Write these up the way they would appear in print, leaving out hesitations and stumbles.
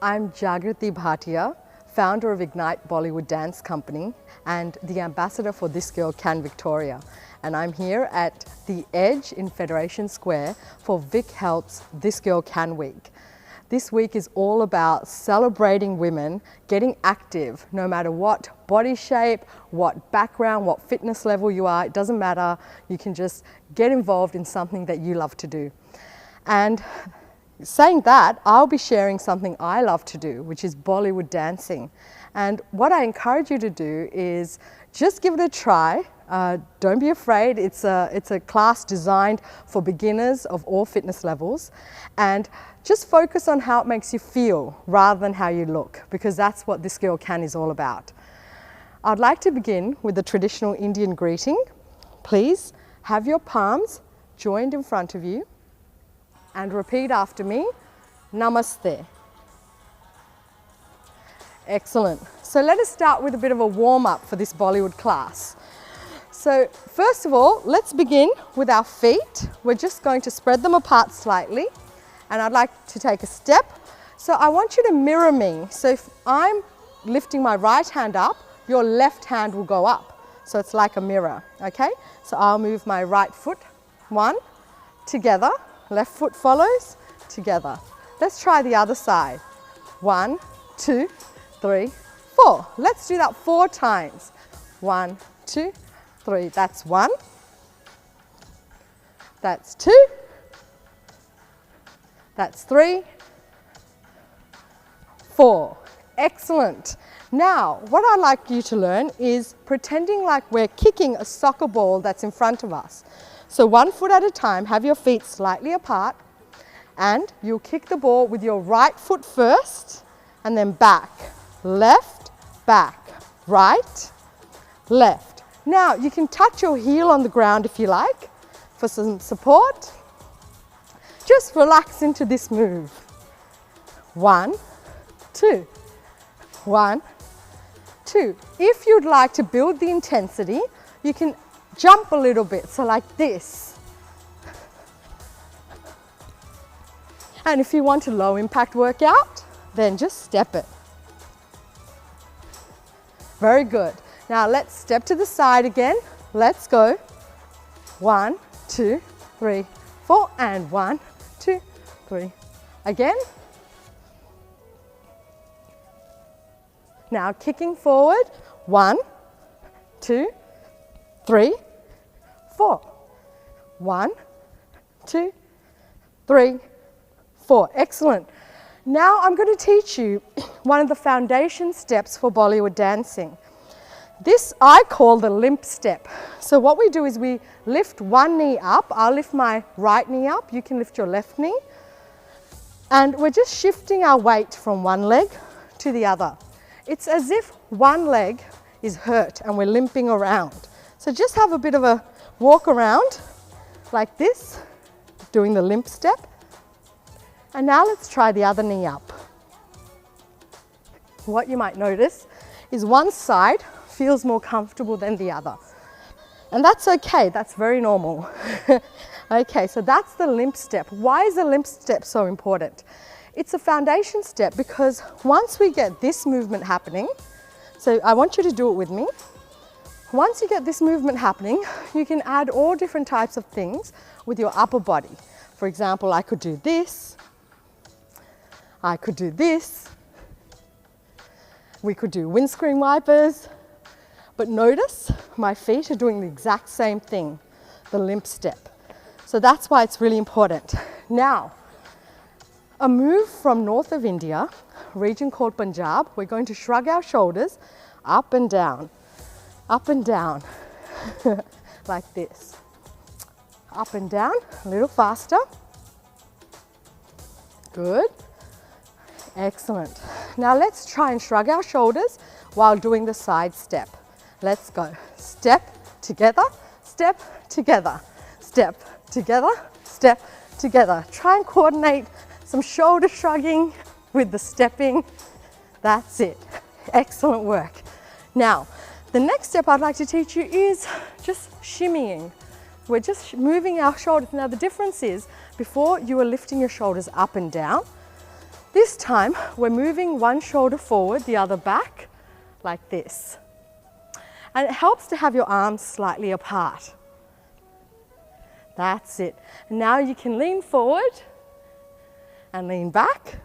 I'm Jagriti, founder of Ignite Bollywood Dance Company and the ambassador for This Girl Can Victoria. And I'm here at The Edge in Federation Square for Vic Help's This Girl Can Week. This week is all about celebrating women getting active, no matter what body shape, what background, what fitness level you are, it doesn't matter. You can just get involved in something that you love to do. And saying that, I'll be sharing something I love to do, which is Bollywood dancing. And what I encourage you to do is just give it a try. Don't be afraid. It's a class designed for beginners of all fitness levels. And just focus on how it makes you feel rather than how you look, because that's what This Girl Can is all about. I'd like to begin with the traditional Indian greeting. Please have your palms joined in front of you and repeat after me, Namaste. Excellent. So let us start with a bit of a warm-up for this Bollywood class. So first of all, let's begin with our feet. We're just going to spread them apart slightly, and I'd like to take a step. So I want you to mirror me. So if I'm lifting my right hand up, your left hand will go up. So it's like a mirror, okay? So I'll move my right foot, one, together. Left foot follows, together. Let's try the other side. 1, 2, 3, 4. Let's do that 4 times. 1, 2, 3. That's 1. That's 2. That's 3. 4. Excellent. Now, what I'd like you to learn is pretending like we're kicking a soccer ball that's in front of us. So 1 foot at a time, have your feet slightly apart, and you'll kick the ball with your right foot first, and then back, left, back, right, left. Now you can touch your heel on the ground if you like, for some support. Just relax into this move. 1, 2, 1, 2. If you'd like to build the intensity, you can jump a little bit, so like this. And if you want a low impact workout, then just step it. Very good. Now let's step to the side again. Let's go. 1, 2, 3, 4, and 1, 2, 3. Again. Now kicking forward. 1, 2, 3, 4. 1, 2, 3, 4. Excellent. Now I'm going to teach you one of the foundation steps for Bollywood dancing. This I call the limp step. So what we do is we lift one knee up. I'll lift my right knee up. You can lift your left knee. And we're just shifting our weight from one leg to the other. It's as if one leg is hurt and we're limping around. So just have a bit of a walk around like this, doing the limp step. And now let's try the other knee up. What you might notice is one side feels more comfortable than the other. And that's okay, that's very normal. Okay, so that's the limp step. Why is the limp step so important? It's a foundation step because once we get this movement happening, so I want you to do it with me. Once you get this movement happening, you can add all different types of things with your upper body. For example, I could do this. I could do this. We could do windscreen wipers. But notice my feet are doing the exact same thing, the limp step. So that's why it's really important. Now, a move from north of India, a region called Punjab, we're going to shrug our shoulders up and down, like this. Up and down, a little faster. Good. Excellent. Now let's try and shrug our shoulders while doing the side step. Let's go. Step together, step together, step together, step together. Try and coordinate some shoulder shrugging with the stepping. That's it. Excellent work. Now, the next step I'd like to teach you is just shimmying. We're just moving our shoulders. Now the difference is, before you were lifting your shoulders up and down, This time, we're moving one shoulder forward, the other back, like this. And it helps to have your arms slightly apart. That's it. And now you can lean forward and lean back,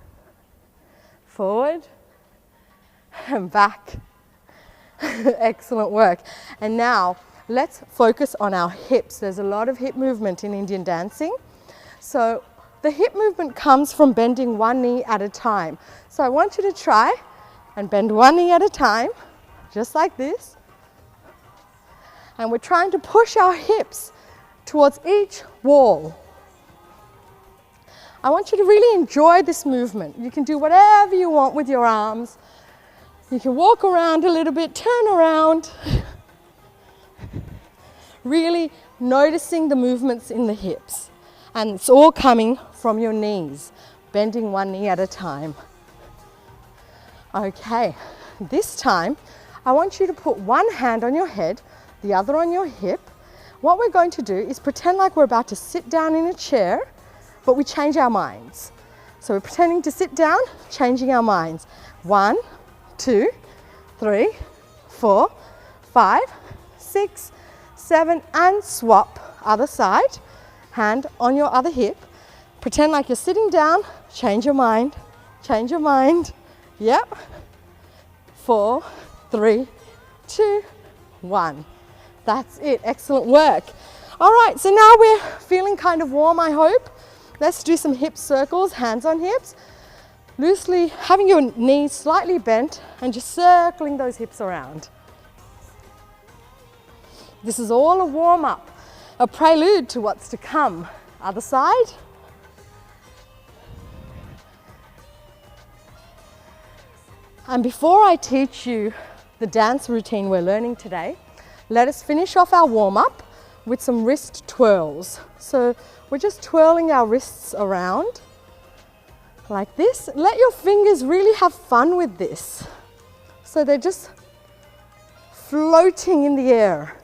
forward and back. Excellent work. And now let's focus on our hips. There's a lot of hip movement in Indian dancing. So the hip movement comes from bending one knee at a time. So I want you to try and bend one knee at a time, just like this. And we're trying to push our hips towards each wall. I want you to really enjoy this movement. You can do whatever you want with your arms. You can walk around a little bit, turn around. Really noticing the movements in the hips. And it's all coming from your knees, bending one knee at a time. Okay, this time I want you to put one hand on your head, the other on your hip. What we're going to do is pretend like we're about to sit down in a chair, but we change our minds. So we're pretending to sit down, changing our minds. 1, 2, 3, 4, 5, 6, 7, and swap. Other side, hand on your other hip. Pretend like you're sitting down, change your mind, change your mind. Yep. 4, 3, 2, 1. That's it, excellent work. All right, so now we're feeling kind of warm, I hope. Let's do some hip circles, hands on hips. Loosely, having your knees slightly bent and just circling those hips around. This is all a warm up, a prelude to what's to come. Other side. And before I teach you the dance routine we're learning today, let us finish off our warm-up with some wrist twirls. So we're just twirling our wrists around like this. Let your fingers really have fun with this. So they're just floating in the air.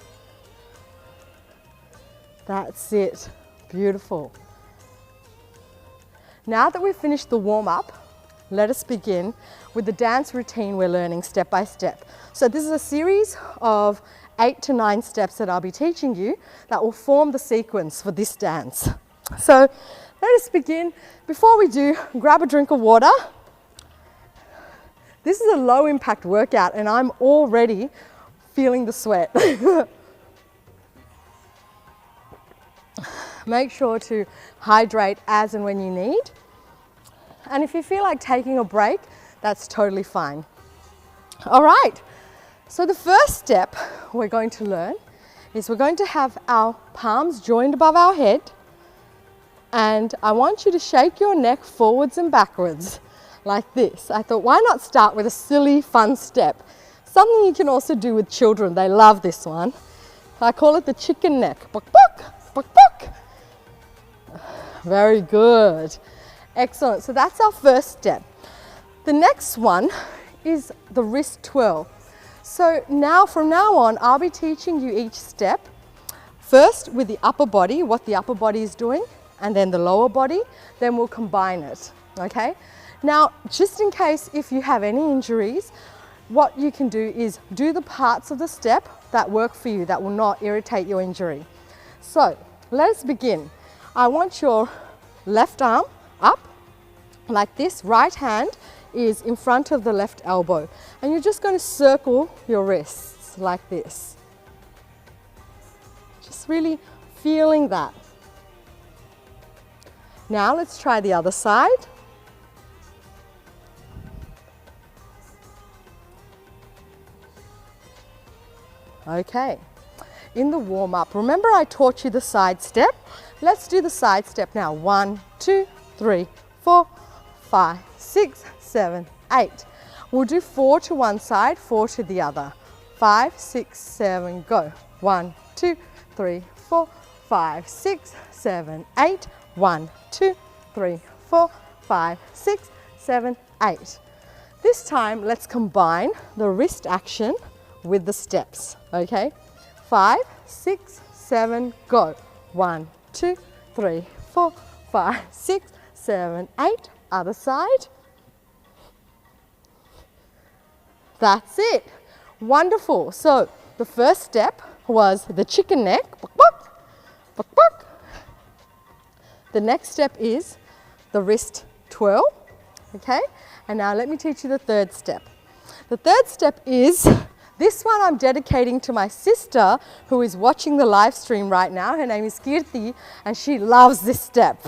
That's it. Beautiful. Now that we've finished the warm-up, let us begin with the dance routine we're learning step by step. So this is a series of 8 to 9 steps that I'll be teaching you that will form the sequence for this dance. So let us begin. Before we do, grab a drink of water. This is a low impact workout and I'm already feeling the sweat. Make sure to hydrate as and when you need. And if you feel like taking a break, that's totally fine. All right. So the first step we're going to learn is we're going to have our palms joined above our head, and I want you to shake your neck forwards and backwards like this. I thought, why not start with a silly, fun step? Something you can also do with children. They love this one. I call it the chicken neck. Bok, bok, bok, bok. Very good. Excellent. So that's our first step. The next one is the wrist twirl. So now, from now on, I'll be teaching you each step. First with the upper body, what the upper body is doing, and then the lower body, then we'll combine it, okay? Now, just in case if you have any injuries, what you can do is do the parts of the step that work for you, that will not irritate your injury. So, let's begin. I want your left arm up, like this. Right hand is in front of the left elbow. And you're just going to circle your wrists like this. Just really feeling that. Now let's try the other side. Okay. In the warm-up, remember I taught you the side step? Let's do the side step now. 1, 2, 3, 4, 5, 6, 7, 8. We'll do 4 to one side, 4 to the other. 5, 6, 7, go. 1, 2, 3, 4, 5, 6, 7, 8. 1, 2, 3, 4, 5, 6, 7, 8. This time, let's combine the wrist action with the steps, okay? 5, 6, 7, go. 1, 2, 3, 4, 5, 6, 7, 8. Other side. That's it. Wonderful. So the first step was the chicken neck. The next step is the wrist twirl. Okay, and now let me teach you the third step. The third step is, this one I'm dedicating to my sister who is watching the live stream right now. Her name is Jagriti and she loves this step.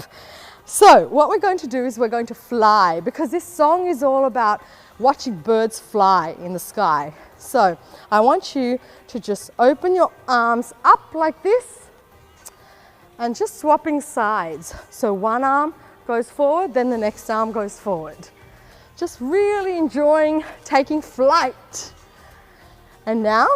So what we're going to do is we're going to fly, because this song is all about watching birds fly in the sky. So I want you to just open your arms up like this and just swapping sides. So one arm goes forward, then the next arm goes forward. Just really enjoying taking flight. And now,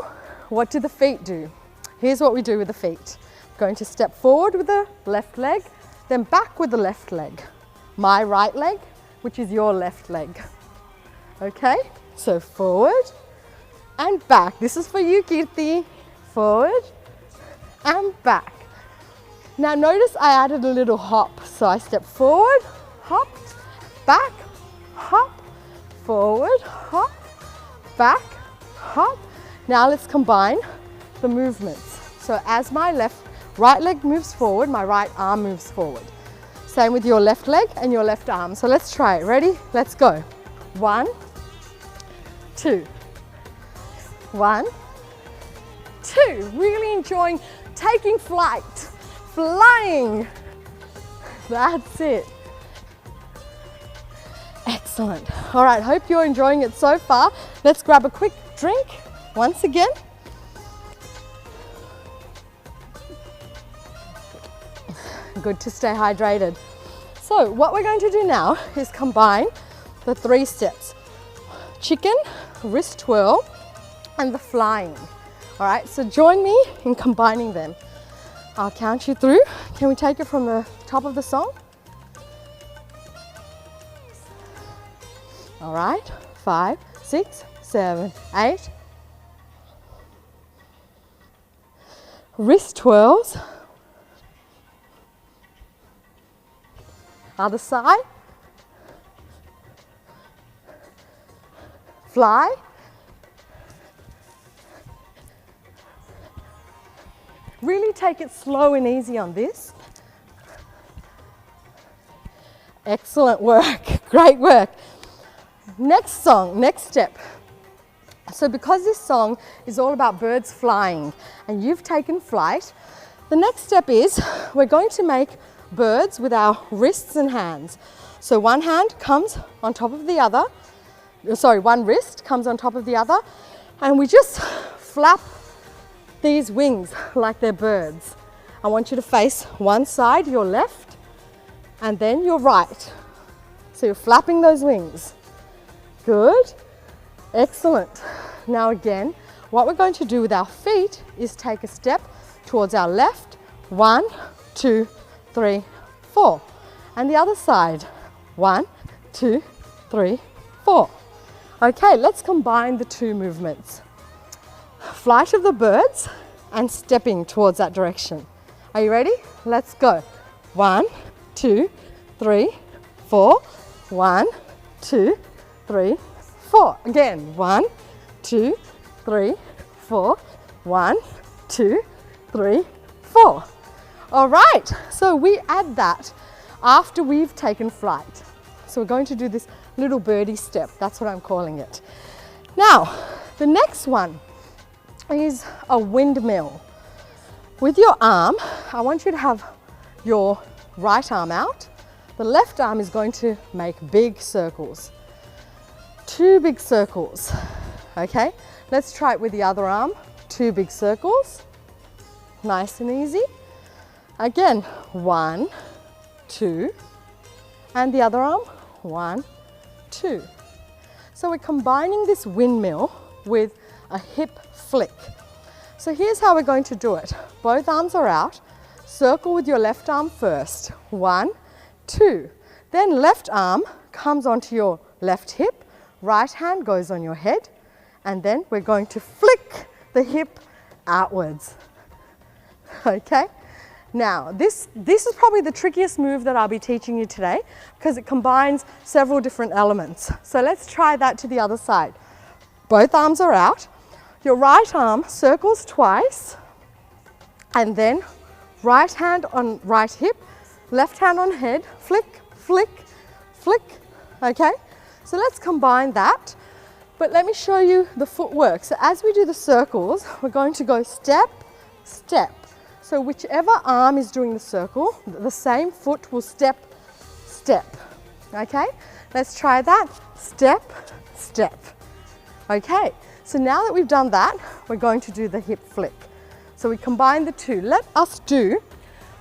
what do the feet do? Here's what we do with the feet. Going to step forward with the left leg, then back with the left leg. My right leg, which is your left leg. Okay, so forward and back. This is for you, Kirti. Forward and back. Now notice I added a little hop. So I step forward, hopped, back, hop, forward, hop, back, hop. Now let's combine the movements. So as my right leg moves forward, my right arm moves forward. Same with your left leg and your left arm. So let's try it. Ready? Let's go. 1, 2. 1, 2. Really enjoying taking flight, flying. That's it. Excellent. All right, hope you're enjoying it so far. Let's grab a quick drink once again. Good to stay hydrated. So what we're going to do now is combine the 3 steps. Chicken, wrist twirl, and the flying. All right, so join me in combining them. I'll count you through. Can we take it from the top of the song? All right, 5, 6, 7, 8. Wrist twirls. Other side. Fly. Really take it slow and easy on this. Excellent work, great work. Next song, next step. So because this song is all about birds flying and you've taken flight, the next step is we're going to make birds with our wrists and hands. So one hand comes on top of the other, sorry, one wrist comes on top of the other, and we just flap these wings like they're birds. I want you to face one side, your left, and then your right. So you're flapping those wings. Good, excellent. Now again, what we're going to do with our feet is take a step towards our left. 1, 2, 3, 4. And the other side. 1, 2, 3, 4. Okay, let's combine the 2 movements. Flight of the birds and stepping towards that direction. Are you ready? Let's go. 1, 2, 3, 4. 1, 2, 3, 4. Again, 1, 2, 3, 4. 1, 2, 3, 4. All right, so we add that after we've taken flight. So we're going to do this little birdie step. That's what I'm calling it. Now, the next one is a windmill. With your arm, I want you to have your right arm out. The left arm is going to make big circles. 2 big circles. Okay, let's try it with the other arm. 2 big circles. Nice and easy. Again, 1, 2, and the other arm, 1, 2. So we're combining this windmill with a hip flick. So here's how we're going to do it. Both arms are out. Circle with your left arm first. 1, 2. Then left arm comes onto your left hip. Right hand goes on your head. And then we're going to flick the hip outwards. Okay? Now, this is probably the trickiest move that I'll be teaching you today because it combines several different elements. So let's try that to the other side. both arms are out. Your right arm circles twice, and then right hand on right hip, left hand on head, flick, flick, flick, okay? So let's combine that, but let me show you the footwork. So as we do the circles, we're going to go step, step. So whichever arm is doing the circle, the same foot will step, step, okay? Let's try that, step, step, okay? So now that we've done that, we're going to do the hip flick. So we combine the two. Let us do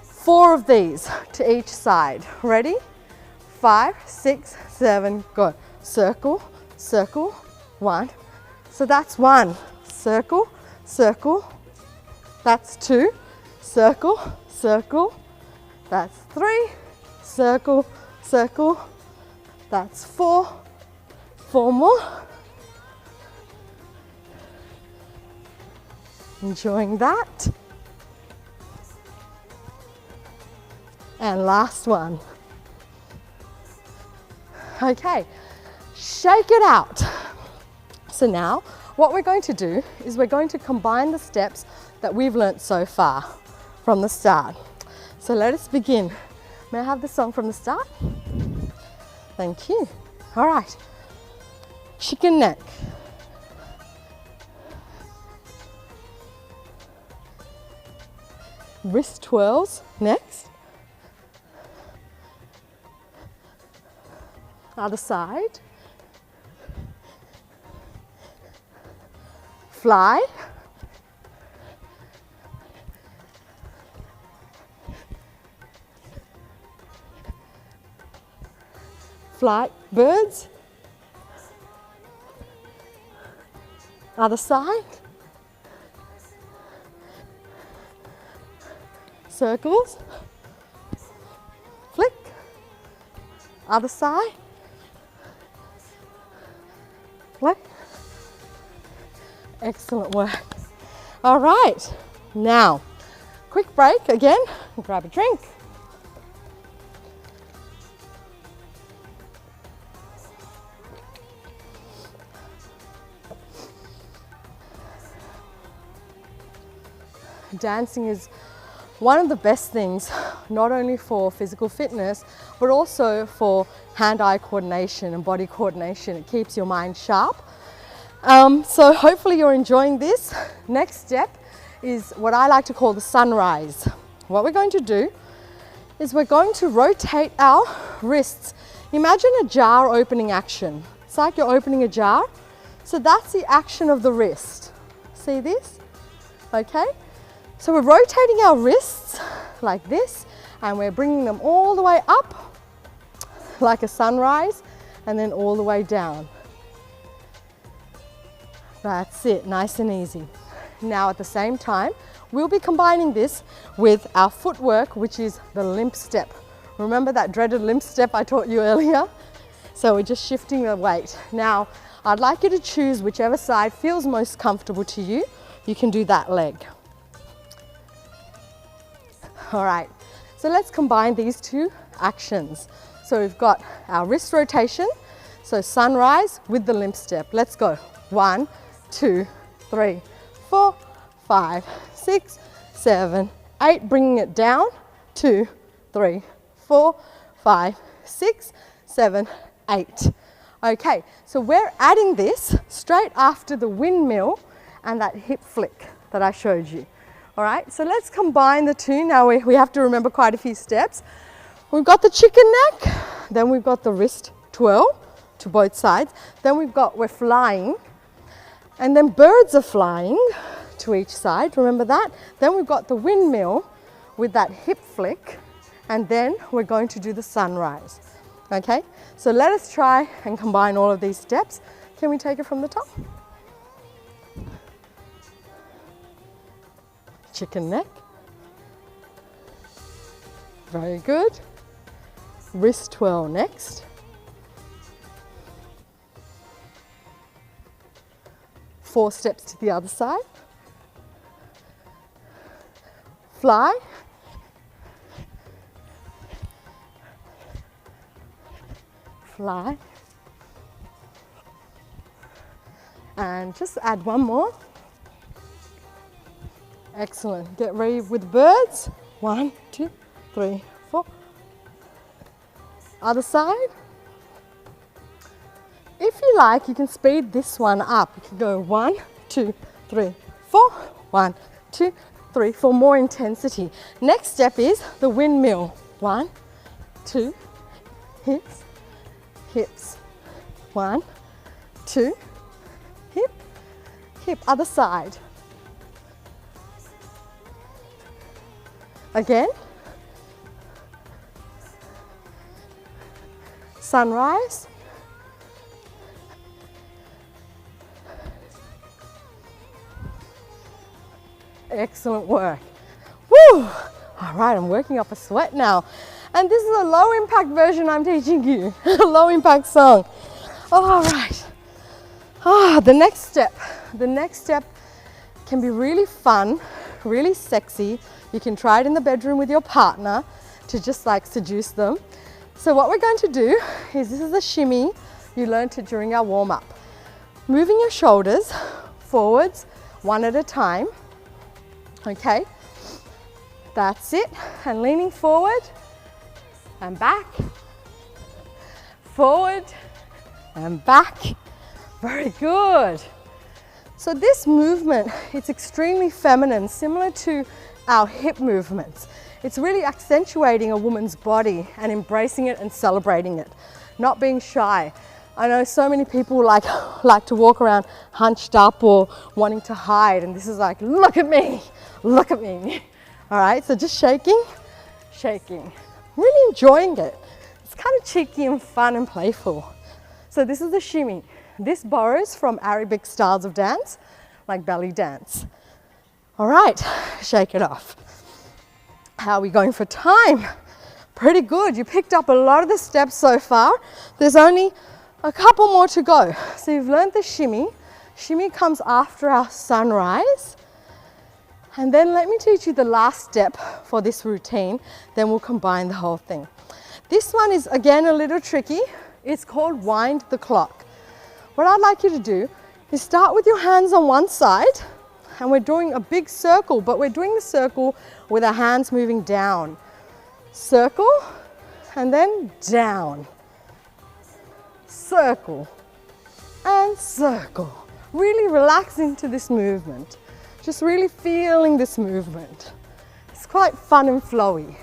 4 of these to each side. Ready? 5, 6, 7, go. Circle, circle, 1. So that's 1. Circle, circle. That's 2. Circle, circle. That's 3. Circle, circle. That's 4. 4 more. Enjoying that. And last one. Okay, shake it out. So now what we're going to do is we're going to combine the steps that we've learnt so far from the start. So let us begin. May I have the song from the start? Thank you. All right, chicken neck. Wrist twirls next. Other side. Fly. Flight birds. Other side. Circles. Flick. Other side. Flick. Excellent work. All right, now quick break again, grab a drink. Dancing is one of the best things, not only for physical fitness, but also for hand-eye coordination and body coordination. It keeps your mind sharp. So hopefully you're enjoying this. Next step is what I like to call the sunrise. What we're going to do is we're going to rotate our wrists. Imagine a jar opening action. It's like you're opening a jar. So that's the action of the wrist. See this? Okay. So we're rotating our wrists like this, and we're bringing them all the way up like a sunrise, and then all the way down. That's it, nice and easy. Now at the same time, we'll be combining this with our footwork, which is the limp step. Remember that dreaded limp step I taught you earlier? So we're just shifting the weight. Now, I'd like you to choose whichever side feels most comfortable to you. You can do that leg. All right, so let's combine these two actions. So we've got our wrist rotation, so sunrise with the limp step. Let's go. 1, 2, 3, 4, 5, 6, 7, 8. Bringing it down. 2, 3, 4, 5, 6, 7, 8. Okay, so we're adding this straight after the windmill and that hip flick that I showed you. All right, so let's combine the two. Now we have to remember quite a few steps. We've got the chicken neck, then we've got the wrist twirl to both sides. Then we're flying, and then birds are flying to each side, remember that? Then we've got the windmill with that hip flick, and then we're going to do the sunrise. Okay, so let us try and combine all of these steps. Can we take it from the top? Chicken neck. Very good. Wrist twirl next. Four steps to the other side. Fly. Fly. And just add one more. Excellent. Get ready with birds. 1, 2, 3, 4. Other side. If you like, you can speed this one up. You can go 1, 2, 3, 4. 1, 2, 3 for more intensity. Next step is the windmill. 1, 2, hips, hips. 1, 2, hip, hip. Other side. Again. Sunrise. Excellent work. Woo! All right, I'm working up a sweat now. And this is a low impact version I'm teaching you. A low impact song. All right. The next step. The next step can be really fun, really sexy. You can try it in the bedroom with your partner to just like seduce them. So what we're going to do is, this is a shimmy. You learned it during our warm up. Moving your shoulders forwards one at a time. Okay, that's it. And leaning forward and back, forward and back. Very good. So this movement, it's extremely feminine, similar to our hip movements. It's really accentuating a woman's body and embracing it and celebrating it, not being shy. I know so many people like to walk around hunched up or wanting to hide, and this is like, look at me, look at me. All right, so just shaking, shaking, really enjoying it. It's kind of cheeky and fun and playful. So this is the shimmy. This borrows from Arabic styles of dance, like belly dance. All right, shake it off. How are we going for time? Pretty good. You picked up a lot of the steps so far. There's only a couple more to go. So you've learned the shimmy. Shimmy comes after our sunrise. And then let me teach you the last step for this routine. Then we'll combine the whole thing. This one is again a little tricky. It's called wind the clock. What I'd like you to do is start with your hands on one side, and we're doing a big circle, but we're doing the circle with our hands moving down. Circle, and then down. Circle, and circle. Really relax into this movement. Just really feeling this movement. It's quite fun and flowy.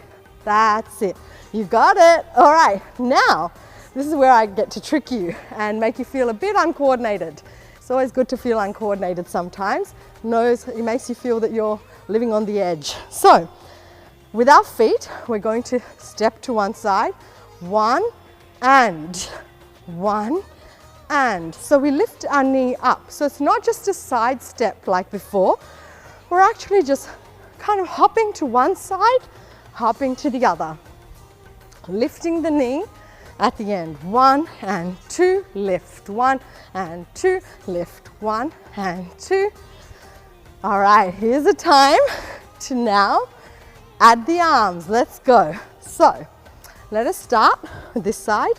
That's it. You got it. All right, now, this is where I get to trick you and make you feel a bit uncoordinated. It's always good to feel uncoordinated sometimes. It makes you feel that you're living on the edge. So, with our feet, we're going to step to one side. 1 and 1 and. So we lift our knee up. So it's not just a side step like before. We're actually just kind of hopping to one side, hopping to the other. Lifting the knee at the end. 1 and 2, lift. 1 and 2, lift. 1 and 2. All right, here's the time to now add the arms. Let's go. So let us start with this side.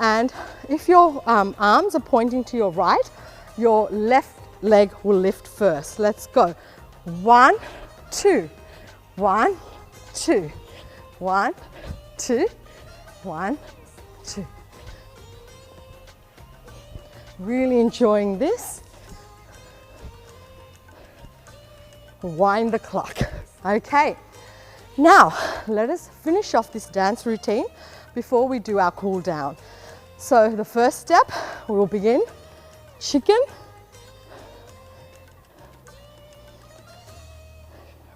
And if your arms are pointing to your right, your left leg will lift first. Let's go. 1, 2, 1, 2, 1, 2, 1, 2. Really enjoying this. Wind the clock. Okay. Now, let us finish off this dance routine before we do our cool down. So the first step, we will begin chicken,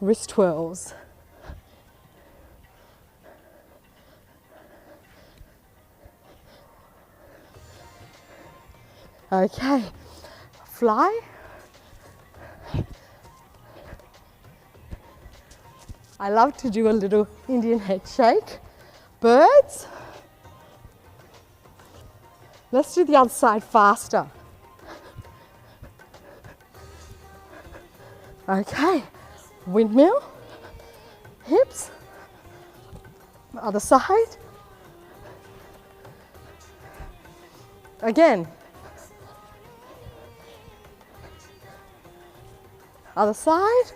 wrist twirls. Okay, fly. I love to do a little Indian head shake. Birds. Let's do the other side faster. Okay, windmill, hips, other side. Again, Other side.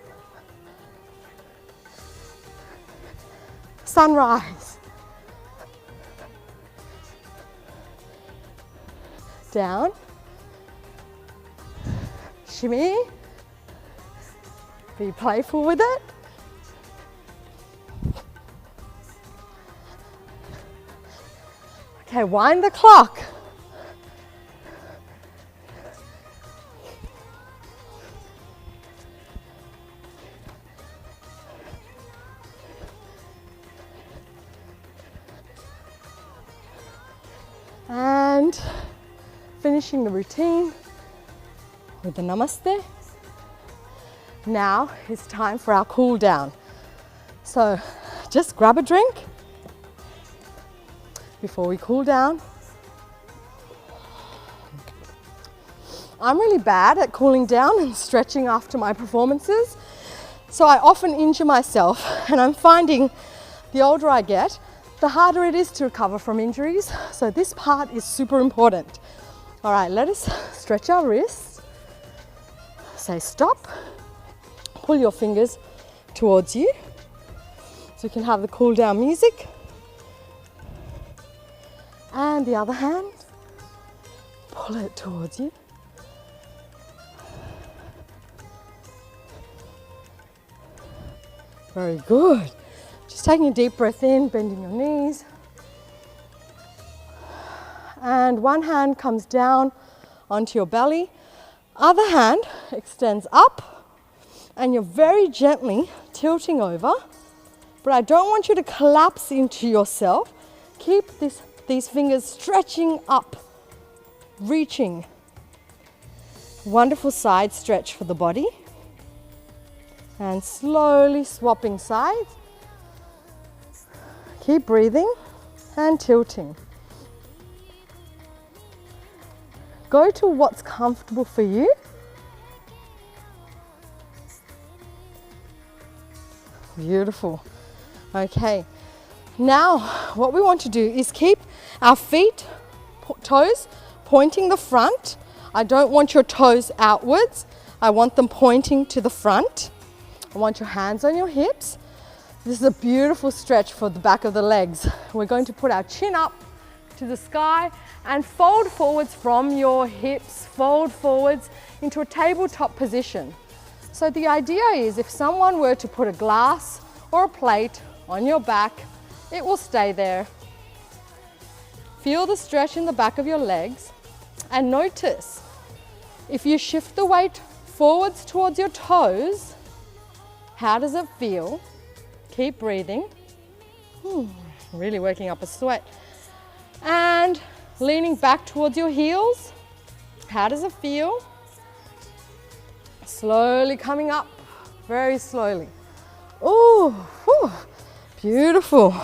Sunrise. Down. Shimmy. Be playful with it. Okay, wind the clock. And finishing the routine with the namaste. Now it's time for our cool down. So just grab a drink before we cool down. I'm really bad at cooling down and stretching after my performances, so I often injure myself, and I'm finding the older I get, the harder it is to recover from injuries. So this part is super important. All right, let us stretch our wrists. Say stop. Pull your fingers towards you so you can have the cool down music. And the other hand, pull it towards you. Very good. Just taking a deep breath in, bending your knees. And one hand comes down onto your belly. Other hand extends up, and you're very gently tilting over. But I don't want you to collapse into yourself. Keep these fingers stretching up, reaching. Wonderful side stretch for the body. And slowly swapping sides. Keep breathing and tilting. Go to what's comfortable for you. Beautiful. Okay. Now, what we want to do is keep our feet, toes, pointing the front. I don't want your toes outwards. I want them pointing to the front. I want your hands on your hips. This is a beautiful stretch for the back of the legs. We're going to put our chin up to the sky and fold forwards from your hips, fold forwards into a tabletop position. So the idea is if someone were to put a glass or a plate on your back, it will stay there. Feel the stretch in the back of your legs and notice if you shift the weight forwards towards your toes, how does it feel? Keep breathing. Really working up a sweat. And leaning back towards your heels. How does it feel? Slowly coming up, very slowly. Oh, beautiful.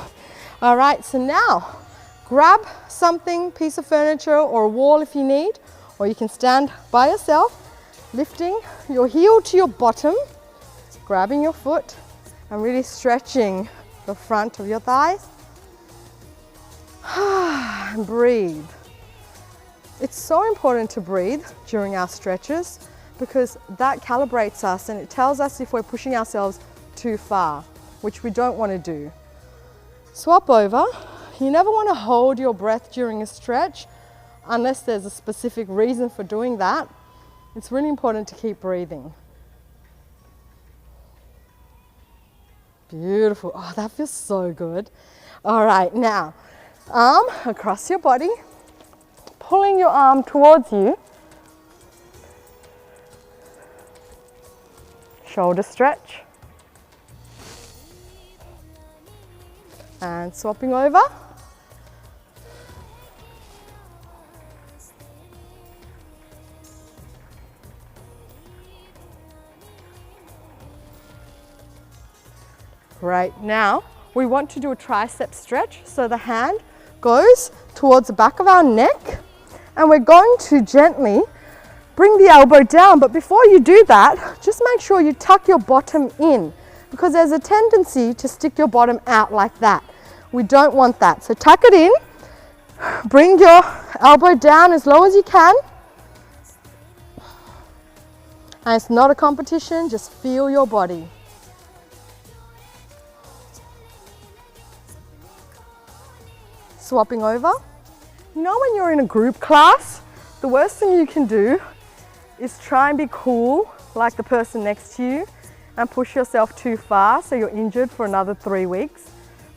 All right, so now grab something, piece of furniture or a wall if you need, or you can stand by yourself, lifting your heel to your bottom, grabbing your foot and really stretching the front of your thighs. And breathe. It's so important to breathe during our stretches because that calibrates us and it tells us if we're pushing ourselves too far, which we don't want to do. Swap over. You never want to hold your breath during a stretch unless there's a specific reason for doing that. It's really important to keep breathing. Beautiful. Oh, that feels so good. All right, now, arm across your body, pulling your arm towards you. Shoulder stretch. And swapping over. Great. Now we want to do a tricep stretch. So the hand goes towards the back of our neck and we're going to gently bring the elbow down. But before you do that, just make sure you tuck your bottom in because there's a tendency to stick your bottom out like that. We don't want that. So tuck it in, bring your elbow down as low as you can And it's not a competition, just feel your body. Swapping over. You know when you're in a group class, the worst thing you can do is try and be cool like the person next to you and push yourself too far so you're injured for another 3 weeks.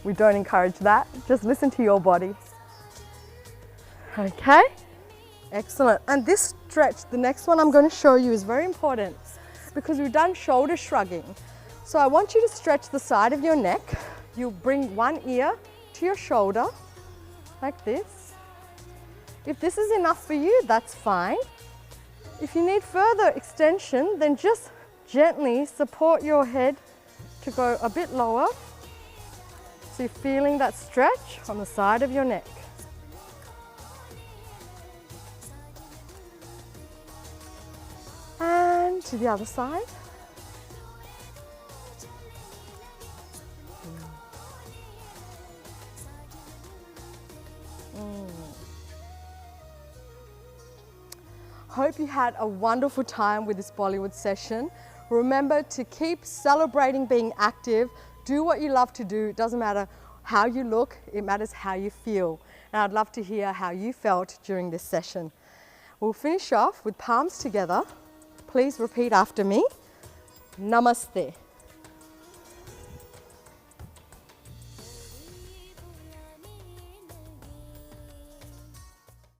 We don't encourage that. Just listen to your body. Okay, excellent. And this stretch, the next one I'm going to show you, is very important because we've done shoulder shrugging. So I want you to stretch the side of your neck. You'll bring one ear to your shoulder like this. If this is enough for you, that's fine. If you need further extension, then just gently support your head to go a bit lower. So you're feeling that stretch on the side of your neck. And to the other side. Hope you had a wonderful time with this Bollywood session. Remember to keep celebrating being active. Do what you love to do. It doesn't matter how you look, it matters how you feel. And I'd love to hear how you felt during this session. We'll finish off with palms together. Please repeat after me. Namaste.